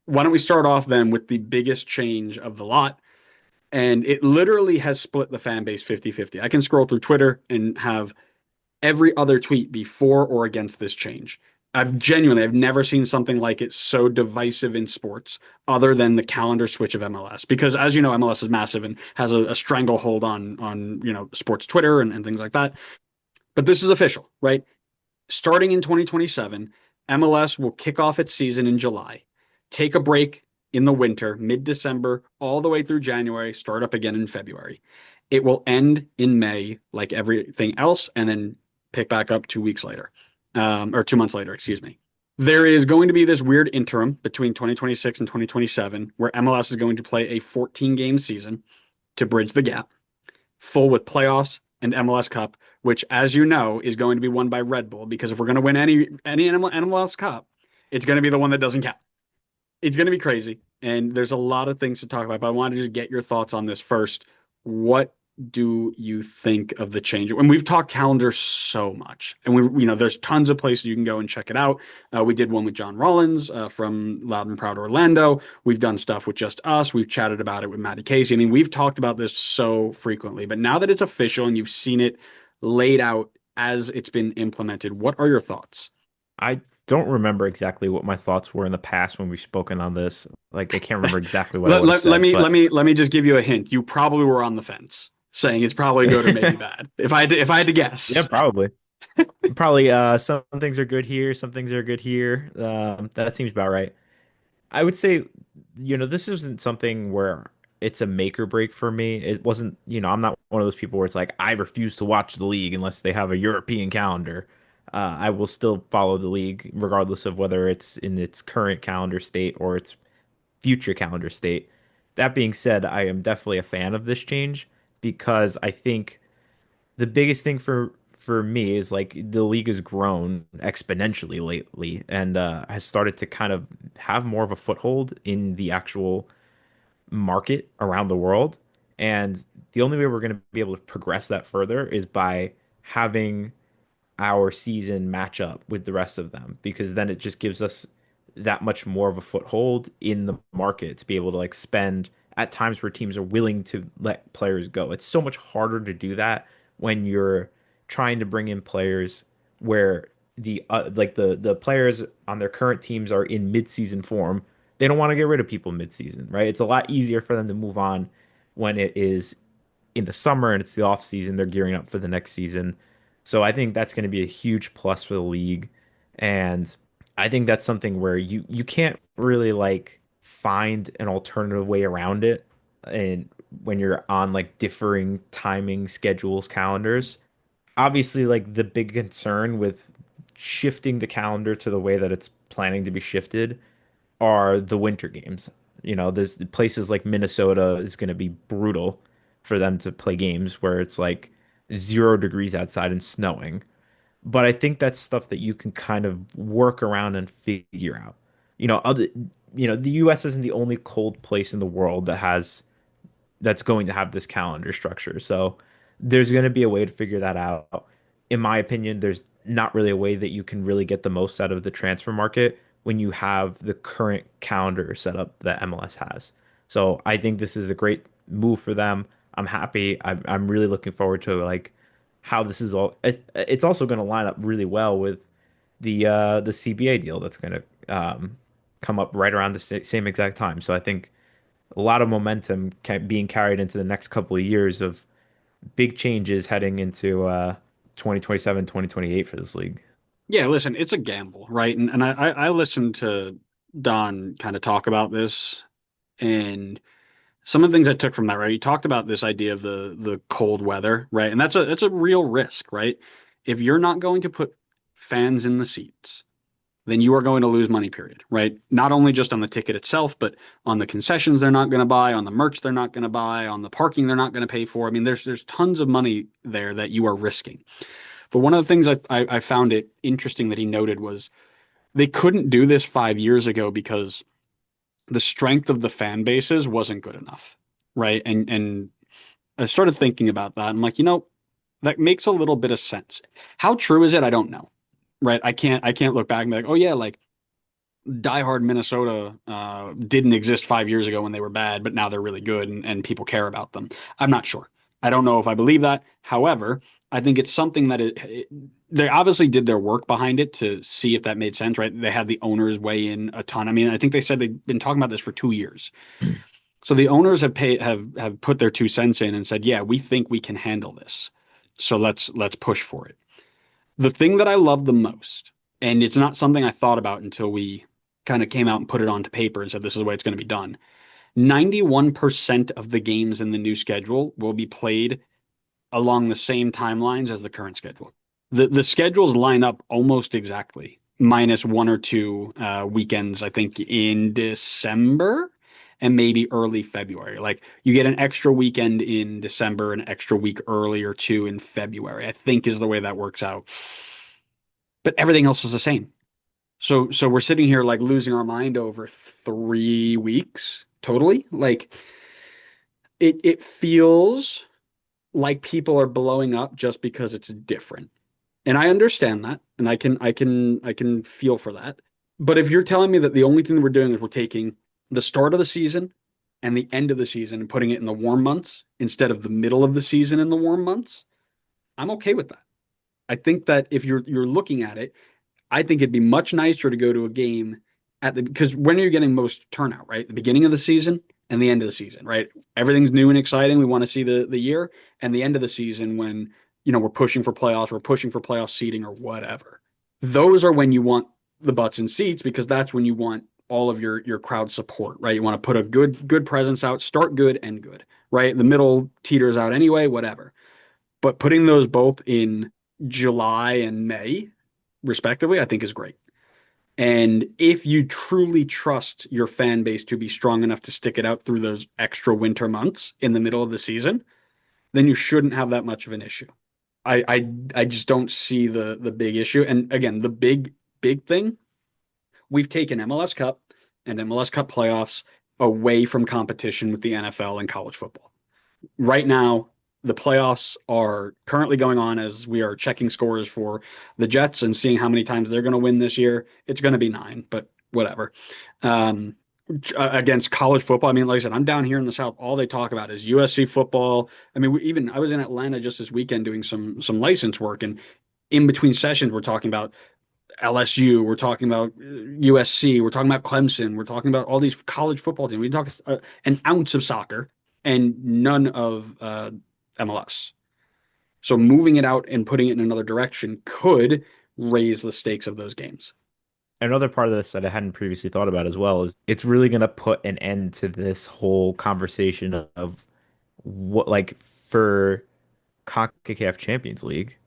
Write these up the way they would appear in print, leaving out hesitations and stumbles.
why don't we start off then with the biggest change of the lot? And it literally has split the fan base 50-50. I can scroll through Twitter and have every other tweet be for or against this change. I've never seen something like it so divisive in sports other than the calendar switch of MLS. Because as you know, MLS is massive and has a stranglehold on sports Twitter and things like that. But this is official, right? Starting in 2027, MLS will kick off its season in July, take a break in the winter, mid-December, all the way through January, start up again in February. It will end in May, like everything else, and then pick back up 2 weeks later, or 2 months later, excuse me. There is going to be this weird interim between 2026 and 2027 where MLS is going to play a 14-game season to bridge the gap, full with playoffs and MLS Cup, which, as you know, is going to be won by Red Bull. Because if we're going to win any MLS Cup, it's going to be the one that doesn't count. It's going to be crazy, and there's a lot of things to talk about. But I wanted to just get your thoughts on this first. What do you think of the change? And we've talked calendar so much, and there's tons of places you can go and check it out. We did one with John Rollins from Loud and Proud Orlando. We've done stuff with Just Us. We've chatted about it with Matty Casey. I mean, we've talked about this so frequently, but now that it's official and you've seen it laid out as it's been implemented, what are your thoughts? I don't remember exactly what my thoughts were in the past when we've spoken on this. Like, I can't remember exactly what I let, would have let, let said, me let but me let me just give you a hint. You probably were on the fence, saying it's probably good or maybe bad. If I had to yeah, guess. probably. Probably some things are good here, some things are good here. That seems about right. I would say, this isn't something where it's a make or break for me. It wasn't, I'm not one of those people where it's like, I refuse to watch the league unless they have a European calendar. I will still follow the league regardless of whether it's in its current calendar state or its future calendar state. That being said, I am definitely a fan of this change because I think the biggest thing for me is like the league has grown exponentially lately and has started to kind of have more of a foothold in the actual market around the world. And the only way we're going to be able to progress that further is by having our season match up with the rest of them, because then it just gives us that much more of a foothold in the market to be able to like spend at times where teams are willing to let players go. It's so much harder to do that when you're trying to bring in players where the players on their current teams are in mid-season form. They don't want to get rid of people mid-season, right? It's a lot easier for them to move on when it is in the summer and it's the off season. They're gearing up for the next season. So I think that's going to be a huge plus for the league. And I think that's something where you can't really like find an alternative way around it. And when you're on like differing timing schedules, calendars, obviously like the big concern with shifting the calendar to the way that it's planning to be shifted are the winter games. There's places like Minnesota is going to be brutal for them to play games where it's like 0 degrees outside and snowing. But I think that's stuff that you can kind of work around and figure out. Other, the US isn't the only cold place in the world that's going to have this calendar structure. So there's going to be a way to figure that out. In my opinion, there's not really a way that you can really get the most out of the transfer market when you have the current calendar setup that MLS has. So I think this is a great move for them. I'm happy. I'm really looking forward to like how this is all. It's also going to line up really well with the CBA deal that's going to come up right around the same exact time. So I think a lot of momentum being carried into the next couple of years of big changes heading into 2027, 2028 for this league. Yeah, listen, it's a gamble, right? And I listened to Don kind of talk about this, and some of the things I took from that, right? He talked about this idea of the cold weather, right? And that's a real risk, right? If you're not going to put fans in the seats, then you are going to lose money, period, right? Not only just on the ticket itself, but on the concessions they're not going to buy, on the merch they're not going to buy, on the parking they're not going to pay for. I mean, there's tons of money there that you are risking. But one of the things I found it interesting that he noted was they couldn't do this 5 years ago because the strength of the fan bases wasn't good enough, right? And I started thinking about that. I'm like, that makes a little bit of sense. How true is it? I don't know, right? I can't look back and be like, oh yeah, like diehard Minnesota didn't exist 5 years ago when they were bad, but now they're really good and people care about them. I'm not sure. I don't know if I believe that. However, I think it's something that they obviously did their work behind it to see if that made sense, right? They had the owners weigh in a ton. I mean, I think they said they've been talking about this for 2 years. So the owners have put their 2 cents in and said, yeah, we think we can handle this. So let's push for it. The thing that I love the most, and it's not something I thought about until we kind of came out and put it onto paper and said this is the way it's going to be done. 91% of the games in the new schedule will be played along the same timelines as the current schedule. The schedules line up almost exactly, minus one or two weekends, I think, in December and maybe early February. Like you get an extra weekend in December, an extra week early or two in February, I think is the way that works out. But everything else is the same. So we're sitting here like losing our mind over 3 weeks totally. Like it feels like people are blowing up just because it's different. And I understand that, and I can feel for that. But if you're telling me that the only thing that we're doing is we're taking the start of the season and the end of the season and putting it in the warm months instead of the middle of the season in the warm months, I'm okay with that. I think that if you're looking at it, I think it'd be much nicer to go to a game at the because when are you getting most turnout, right? The beginning of the season and the end of the season, right? Everything's new and exciting. We want to see the year and the end of the season when we're pushing for playoffs, we're pushing for playoff seeding or whatever. Those are when you want the butts and seats because that's when you want all of your crowd support, right? You want to put a good presence out, start good, end good, right? The middle teeters out anyway, whatever. But putting those both in July and May respectively, I think is great. And if you truly trust your fan base to be strong enough to stick it out through those extra winter months in the middle of the season, then you shouldn't have that much of an issue. I just don't see the big issue. And again, the big thing, we've taken MLS Cup and MLS Cup playoffs away from competition with the NFL and college football. Right now, the playoffs are currently going on as we are checking scores for the Jets and seeing how many times they're going to win this year. It's going to be 9, but whatever. Um, Against college football, I mean, like I said, I'm down here in the South. All they talk about is USC football. I mean, I was in Atlanta just this weekend doing some license work, and in between sessions, we're talking about LSU, we're talking about USC, we're talking about Clemson, we're talking about all these college football teams. We talk an ounce of soccer and none of MLS. So moving it out and putting it in another direction could raise the stakes of those games. Another part of this that I hadn't previously thought about as well is it's really going to put an end to this whole conversation of what, like, for CONCACAF Champions League,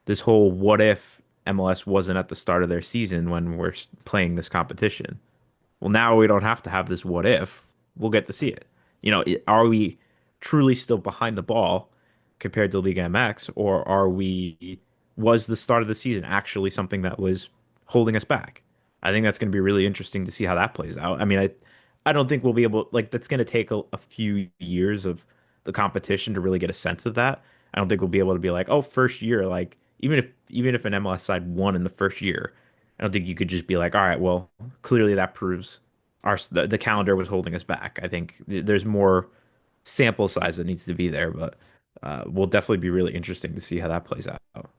this whole what if MLS wasn't at the start of their season when we're playing this competition. Well, now we don't have to have this what if. We'll get to see it. Are we truly still behind the ball compared to Liga MX, or was the start of the season actually something that was holding us back? I think that's going to be really interesting to see how that plays out. I mean, I don't think we'll be able, like, that's going to take a few years of the competition to really get a sense of that. I don't think we'll be able to be like, oh, first year, like, even if an MLS side won in the first year, I don't think you could just be like, all right, well, clearly that proves the calendar was holding us back. I think there's more sample size that needs to be there, but will definitely be really interesting to see how that plays out.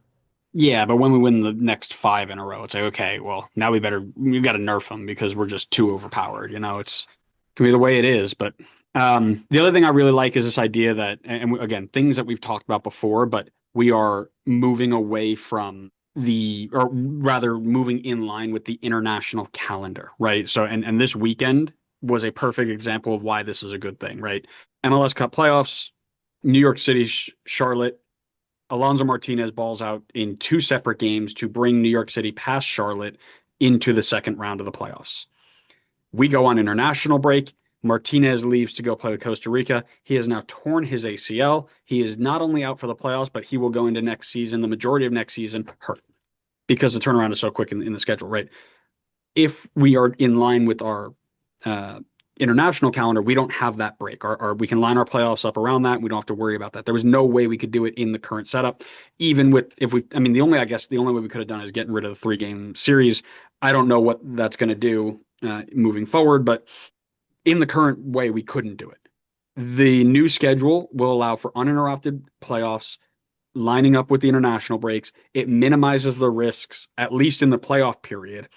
Yeah, but when we win the next 5 in a row, it's like, okay, well, now we've got to nerf them because we're just too overpowered. It's can be the way it is. But the other thing I really like is this idea that, and again, things that we've talked about before, but we are moving away from or rather moving in line with the international calendar, right? So, and this weekend was a perfect example of why this is a good thing, right? MLS Cup playoffs, New York City, Charlotte. Alonso Martinez balls out in 2 separate games to bring New York City past Charlotte into the second round of the playoffs. We go on international break. Martinez leaves to go play with Costa Rica. He has now torn his ACL. He is not only out for the playoffs, but he will go into next season, the majority of next season, hurt because the turnaround is so quick in the schedule, right? If we are in line with our international calendar, we don't have that break. We can line our playoffs up around that. We don't have to worry about that. There was no way we could do it in the current setup, even with if we. I mean, I guess the only way we could have done it is getting rid of the 3 game series. I don't know what that's going to do moving forward, but in the current way, we couldn't do it. The new schedule will allow for uninterrupted playoffs lining up with the international breaks. It minimizes the risks, at least in the playoff period,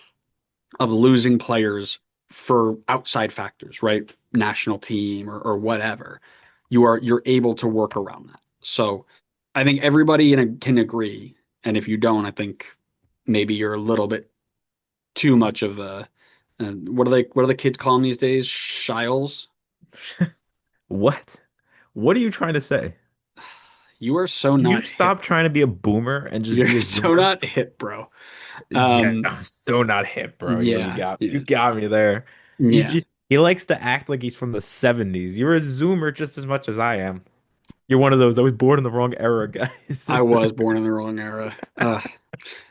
of losing players for outside factors, right? National team or whatever. You're able to work around that. So I think everybody can agree. And if you don't, I think maybe you're a little bit too much of a what do the kids call them these days? Shiles. What? What are you trying to say? You are so Can you not stop hip. trying to be a boomer and just You're be a so zoomer? not hip, bro. Yeah, Um, I'm so not hip, bro. yeah, You yeah, got me there. yeah. He likes to act like he's from the 70s. You're a zoomer just as much as I am. You're one of those I was born in the wrong era guys. I was born in the wrong era.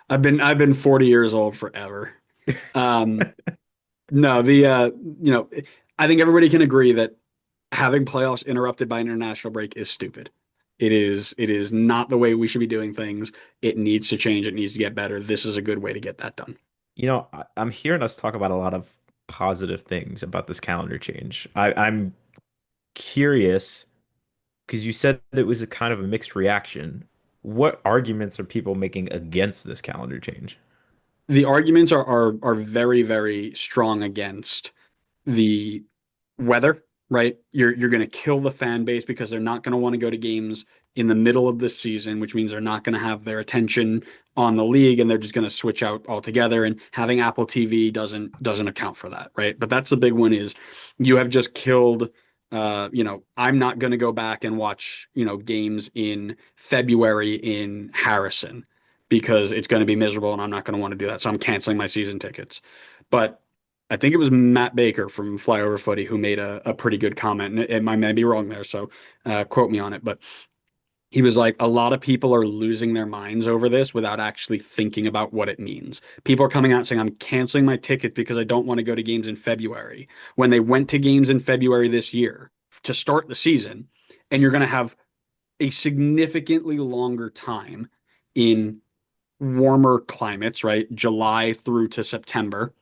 I've been 40 years old forever. Um, no, I think everybody can agree that having playoffs interrupted by an international break is stupid. It is not the way we should be doing things. It needs to change. It needs to get better. This is a good way to get that done. I'm hearing us talk about a lot of positive things about this calendar change. I'm curious because you said it was a kind of a mixed reaction. What arguments are people making against this calendar change? The arguments are very, very strong against the weather, right? You're going to kill the fan base because they're not going to want to go to games in the middle of this season, which means they're not going to have their attention on the league and they're just going to switch out altogether. And having Apple TV doesn't account for that, right? But that's the big one is you have just killed. I'm not going to go back and watch, games in February in Harrison because it's going to be miserable and I'm not going to want to do that. So I'm canceling my season tickets. But I think it was Matt Baker from Flyover Footy who made a pretty good comment. And I may be wrong there, so quote me on it. But he was like, a lot of people are losing their minds over this without actually thinking about what it means. People are coming out saying, I'm canceling my ticket because I don't want to go to games in February. When they went to games in February this year to start the season, and you're going to have a significantly longer time in warmer climates, right? July through to September.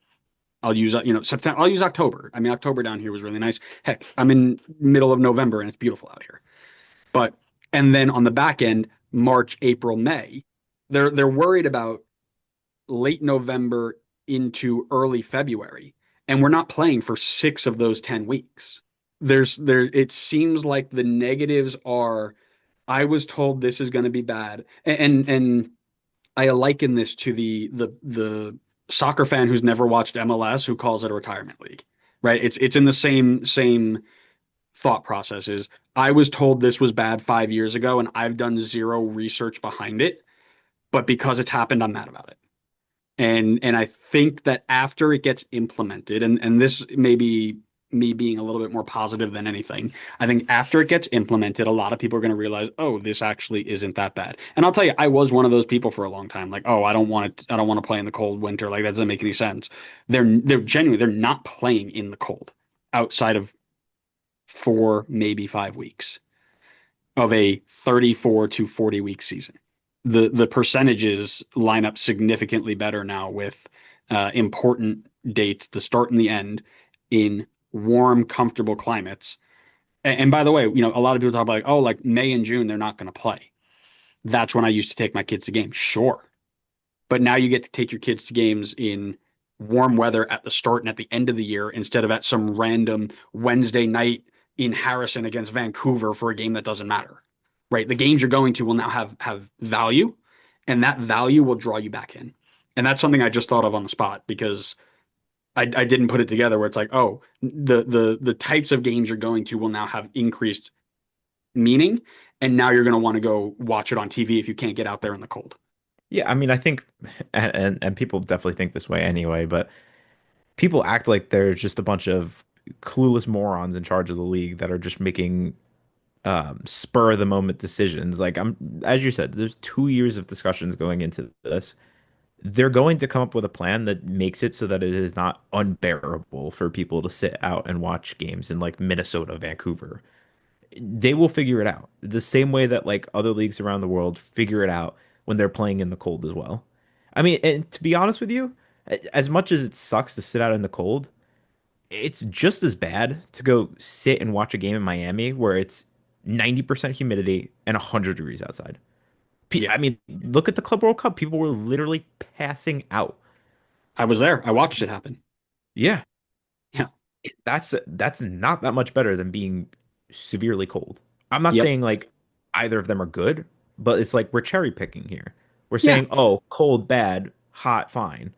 I'll use September. I'll use October. I mean, October down here was really nice. Heck, I'm in middle of November and it's beautiful out here. But and then on the back end, March, April, May, they're worried about late November into early February, and we're not playing for 6 of those 10 weeks. It seems like the negatives are. I was told this is going to be bad, and I liken this to the soccer fan who's never watched MLS who calls it a retirement league, right? It's in the same thought processes. I was told this was bad 5 years ago, and I've done zero research behind it, but because it's happened, I'm mad about it. And I think that after it gets implemented, and this may be me being a little bit more positive than anything. I think after it gets implemented, a lot of people are going to realize, oh, this actually isn't that bad. And I'll tell you, I was one of those people for a long time. Like, oh, I don't want to play in the cold winter. Like that doesn't make any sense. They're genuine. They're not playing in the cold outside of 4, maybe 5 weeks of a 34 to 40 week season. The percentages line up significantly better now with important dates, the start and the end in warm, comfortable climates. And by the way, a lot of people talk about like, oh, like May and June, they're not going to play. That's when I used to take my kids to games. Sure. But now you get to take your kids to games in warm weather at the start and at the end of the year instead of at some random Wednesday night in Harrison against Vancouver for a game that doesn't matter. Right? The games you're going to will now have value, and that value will draw you back in. And that's something I just thought of on the spot because I didn't put it together where it's like, oh, the types of games you're going to will now have increased meaning, and now you're going to want to go watch it on TV if you can't get out there in the cold. Yeah, I mean, I think, and people definitely think this way anyway, but people act like there's just a bunch of clueless morons in charge of the league that are just making spur of the moment decisions. Like as you said, there's 2 years of discussions going into this. they're going to come up with a plan that makes it so that it is not unbearable for people to sit out and watch games in like Minnesota, Vancouver. They will figure it out the same way that like other leagues around the world figure it out when they're playing in the cold as well. I mean, and to be honest with you, as much as it sucks to sit out in the cold, it's just as bad to go sit and watch a game in Miami where it's 90% humidity and 100 degrees outside. Yeah, I mean, look at the Club World Cup. People were literally passing out. I was there. I watched it happen. Yeah, Yeah, that's not that much better than being severely cold. I'm not yep, saying like either of them are good, but it's like we're cherry picking here. We're yeah, saying, oh, cold, bad, hot, fine.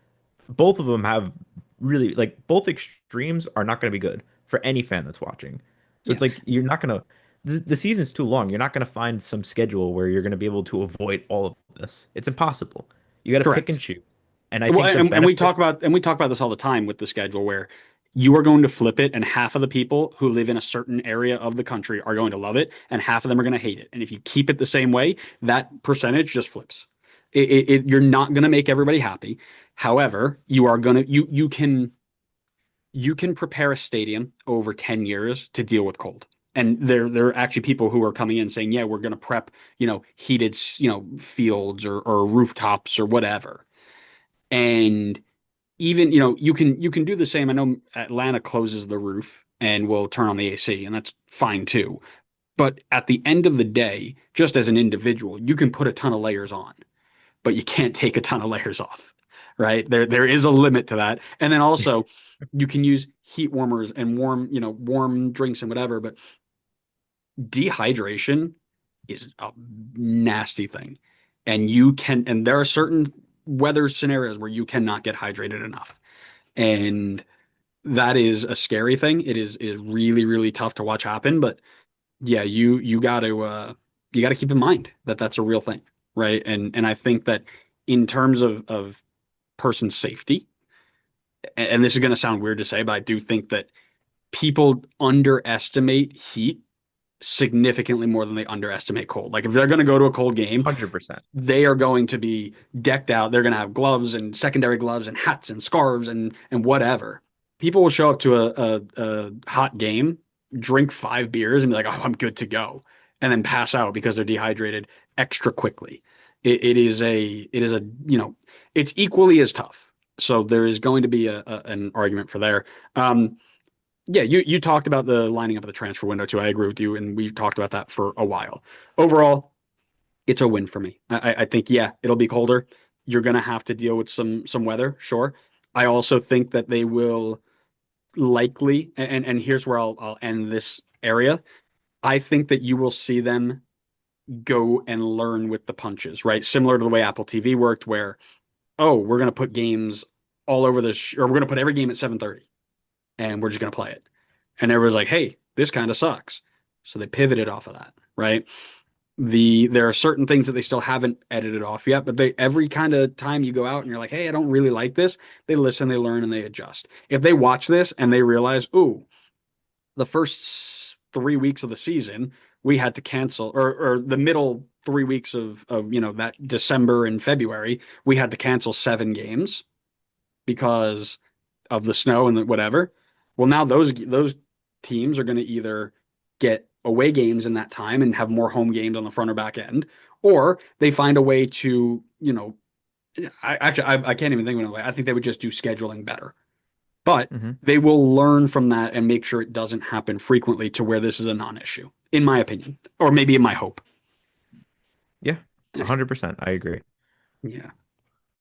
Both of them have really like both extremes are not going to be good for any fan that's watching. So yeah. it's like you're not going to the season's too long. You're not going to find some schedule where you're going to be able to avoid all of this. It's impossible. You got to pick and Correct. choose. And I Well, think the and we talk benefit about this all the time with the schedule where you are going to flip it, and half of the people who live in a certain area of the country are going to love it, and half of them are going to hate it. And if you keep it the same way, that percentage just flips. You're not going to make everybody happy. However, you are going to you can prepare a stadium over 10 years to deal with cold. And there are actually people who are coming in saying, yeah, we're going to prep, heated, fields or rooftops or whatever. And even you can do the same. I know Atlanta closes the roof and will turn on the AC, and that's fine too. But at the end of the day, just as an individual, you can put a ton of layers on, but you can't take a ton of layers off, right? There is a limit to that. And then also you can use heat warmers and warm drinks and whatever, but dehydration is a nasty thing. And there are certain weather scenarios where you cannot get hydrated enough. And that is a scary thing. It is really, really tough to watch happen, but yeah, you got to keep in mind that that's a real thing, right? And I think that in terms of person safety, and this is going to sound weird to say, but I do think that people underestimate heat significantly more than they underestimate cold. Like if they're going to go to a cold game, 100%. they are going to be decked out. They're going to have gloves and secondary gloves and hats and scarves and whatever. People will show up to a hot game, drink 5 beers, and be like, "Oh, I'm good to go," and then pass out because they're dehydrated extra quickly. It is a it's equally as tough. So there is going to be an argument for there. Yeah, you talked about the lining up of the transfer window too. I agree with you, and we've talked about that for a while. Overall, it's a win for me. I think yeah, it'll be colder. You're gonna have to deal with some weather, sure. I also think that they will likely, and here's where I'll end this area. I think that you will see them go and learn with the punches, right? Similar to the way Apple TV worked, where oh, we're gonna put games all over or we're gonna put every game at 7:30, and we're just gonna play it. And everyone's like, hey, this kind of sucks. So they pivoted off of that, right? There are certain things that they still haven't edited off yet, but they every kind of time you go out and you're like, hey, I don't really like this, they listen, they learn, and they adjust. If they watch this and they realize, ooh, the first 3 weeks of the season we had to cancel, or the middle 3 weeks of that December and February, we had to cancel 7 games because of the snow and the whatever. Well, now those teams are going to either get away games in that time and have more home games on the front or back end, or they find a way to, I can't even think of a way. I think they would just do scheduling better. But Hmm. they will learn from that and make sure it doesn't happen frequently to where this is a non-issue, in my opinion, or maybe in my hope. Yeah, 100%. I agree. Yeah.